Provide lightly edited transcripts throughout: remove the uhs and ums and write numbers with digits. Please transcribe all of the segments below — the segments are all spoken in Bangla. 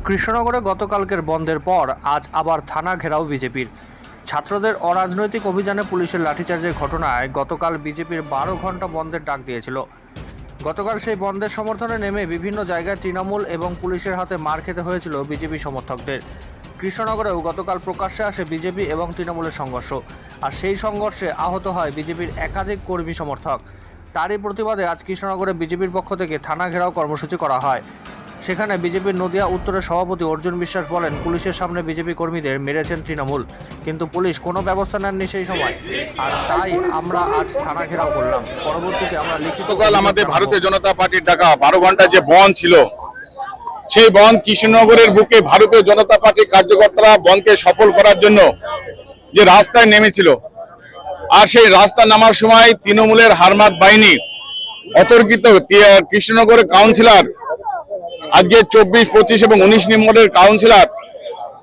কৃষ্ণনগরে গতকালকের বন্ধের পর আজ আবার থানা ঘেরাও বিজেপির। ছাত্রদের অরাজনৈতিক অভিযানে পুলিশের লাঠিচার্জের ঘটনায় গতকাল বিজেপির 12 ঘন্টা বন্ধের ডাক দিয়েছিল। গতকাল সেই বন্ধের সমর্থনে নেমে বিভিন্ন জায়গায় তৃণমূল এবং পুলিশের হাতে মার খেতে হয়েছিল বিজেপি সমর্থকদের। কৃষ্ণনগরেও গতকাল প্রকাশ্যে আসে বিজেপি এবং তৃণমূলের সংঘর্ষ, আর সেই সংঘর্ষে আহত হয় বিজেপির একাধিক কর্মী সমর্থক। তারই প্রতিবাদে আজ কৃষ্ণনগরে বিজেপির পক্ষ থেকে থানা ঘেরাও কর্মসূচি করা হয়। সেখানে বিজেপির নদিয়া উত্তরের সভাপতি অর্জুন বিশ্বাস বলেন, পুলিশের সামনে বিজেপি কর্মীদের মেরেছেন তৃণমূল, কিন্তু পুলিশ কোনো ব্যবস্থা নেননি সেই সময়, আর তাই আমরা আজ থানা ঘেরাও করলাম। পরবর্তীতে আমরা লিখিত আমাদের ভারতীয় জনতা পার্টির ডাকা 12 ঘন্টা যে বন্ধ ছিল, সেই বন্ধ কৃষ্ণনগরের বুকে ভারতীয় জনতা পার্টির কার্যকর্তারা বন্ধকে সফল করার জন্য যে রাস্তায় নেমেছিল, আর সেই রাস্তা নামার সময় তৃণমূলের হারমাত বাহিনী অতর্কিত কৃষ্ণনগরের কাউন্সিলর, আজকে 24, 25 এবং 19 নম্বরের কাউন্সিলর,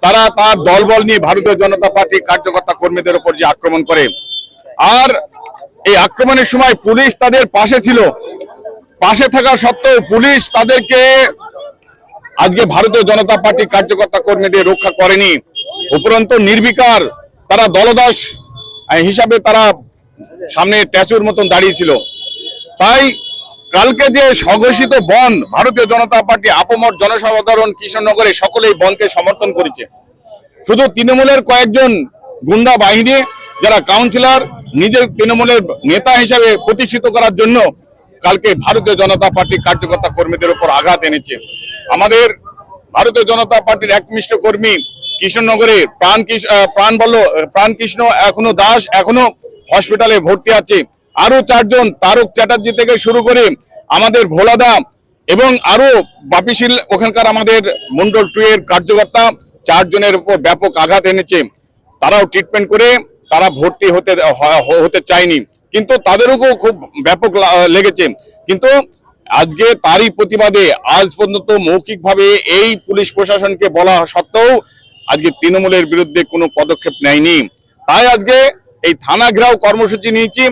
তারা তার দলবল নিয়ে ভারতীয় জনতা পার্টির কার্যকর্তা কর্মীদের উপর যে আক্রমণ করে, আর এই আক্রমণের সময় পুলিশ তাদের পাশে ছিল। পাশে থাকা সত্ত্বেও পুলিশ তাদেরকে আজকে ভারতীয় জনতা পার্টির কার্যকর্তা কর্মীদের রক্ষা করেনি। উপরন্তু নির্বিকার তারা দলদাস হিসাবে তারা সামনে ট্যাচুর মতন দাঁড়িয়েছিল। তাই কালকে যে সংঘর্ষিত বন্ধ, ভারতীয় জনতা পার্টি আপামর জনসাধারণ কৃষ্ণনগরে সকলেই বন্ধকে সমর্থন করেছে। শুধু তৃণমূলের কয়েকজন গুন্ডা বাহিনী, যারা কাউন্সিলর নিজের তৃণমূলের নেতা হিসাবে প্রতিষ্ঠিত করার জন্য কালকে ভারতীয় জনতা পার্টির কার্যকর্তা কর্মীদের উপর আঘাত এনেছে। আমাদের ভারতীয় জনতা পার্টির একনিষ্ঠ কর্মী কৃষ্ণনগরে প্রাণকৃষ্ণ এখনো দাস এখনো হসপিটালে ভর্তি আছে। আরো 4 জন, তারক চ্যাটার্জি থেকে শুরু করে আমাদের ভোলাদা এবং আরো বাপিশীল ওখানকার আমাদের মন্ডল 2 এর কার্যকর্তা 4 জনের উপর ব্যাপক আঘাত এনেছে। তারাও ট্রিটমেন্ট করে তারা ভর্তি হতে চায়নি, কিন্তু তাদেরও খুব ব্যাপক লেগেছে। কিন্তু আজকে তারই প্রতিবাদে আজ পর্যন্ত মৌখিকভাবে এই পুলিশ প্রশাসনকে বলা সত্ত্বেও আজকে তৃণমূলের বিরুদ্ধে কোনো পদক্ষেপ নেয়নি। তাই আজকে এই থানা ঘেরাও কর্মসূচি নিয়েছি,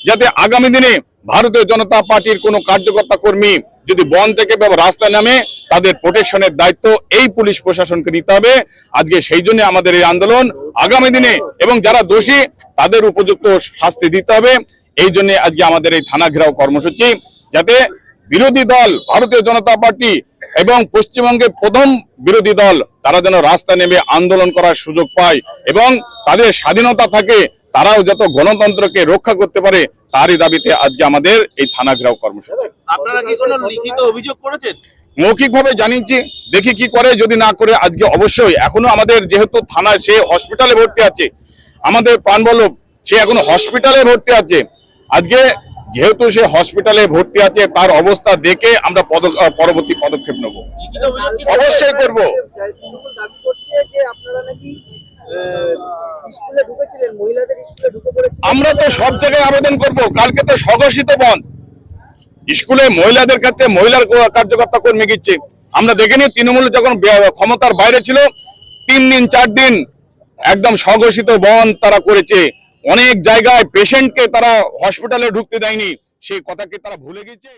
যাতে আগামী দিনে ভারতীয় জনতা পার্টির কোনো কার্যকর্তা কর্মী যদি বন থেকে রাস্তায় নামে, তাদের প্রোটেকশনের দায়িত্ব এই পুলিশ প্রশাসনকে নিতে হবে। আজকে সেই জন্য আমাদের এই আন্দোলন আগামী দিনে, এবং যারা দোষী তাদের উপযুক্ত শাস্তি দিতে হবে। এই জন্য আজকে আমাদের এই থানা ঘেরাও কর্মসূচি, যাতে বিরোধী দল ভারতীয় জনতা পার্টি এবং পশ্চিমবঙ্গের প্রথম বিরোধী দল তারা যেন রাস্তা নেমে আন্দোলন করার সুযোগ পায় এবং তাদের স্বাধীনতা থাকে, তারাও যত গণতন্ত্রকে রক্ষা করতে পারে, তারই দাবিতে আজকে আমাদের এই থানা ঘেরাও কর্মসূচি। আপনারা কি কোনো লিখিত অভিযোগ করেছেন? মৌখিকভাবে জানিয়েছি, দেখি কি করে। যদি না করে আজকে অবশ্যই, এখনো আমাদের যেহেতু থানায় সে হসপিটালে ভর্তি আছে, আমাদের প্রাণবল্লভ সে এখনো হসপিটালে ভর্তি আছে। আজকে যেহেতু সে হসপিটালে ভর্তি আছে, তার অবস্থা দেখে আমরা পরবর্তী পদক্ষেপ নেব। অবশ্যই করব। আমরা তো সব জায়গায় আবেদন করব। কালকে তো সংঘর্ষিত বন্ধ, স্কুলে মহিলাদের কাছে মহিলার কার্যকর্তা কর্মী গিচ্ছে। আমরা দেখিনি তৃণমূল যখন ক্ষমতার বাইরে ছিল 3 দিন 4 দিন একদম সংঘর্ষিত বন্ধ তারা করেছে। অনেক জায়গায় পেশেন্টকে তারা হসপিটালে ঢুকতে দেয়নি, সেই কথাকে তারা ভুলে গেছে।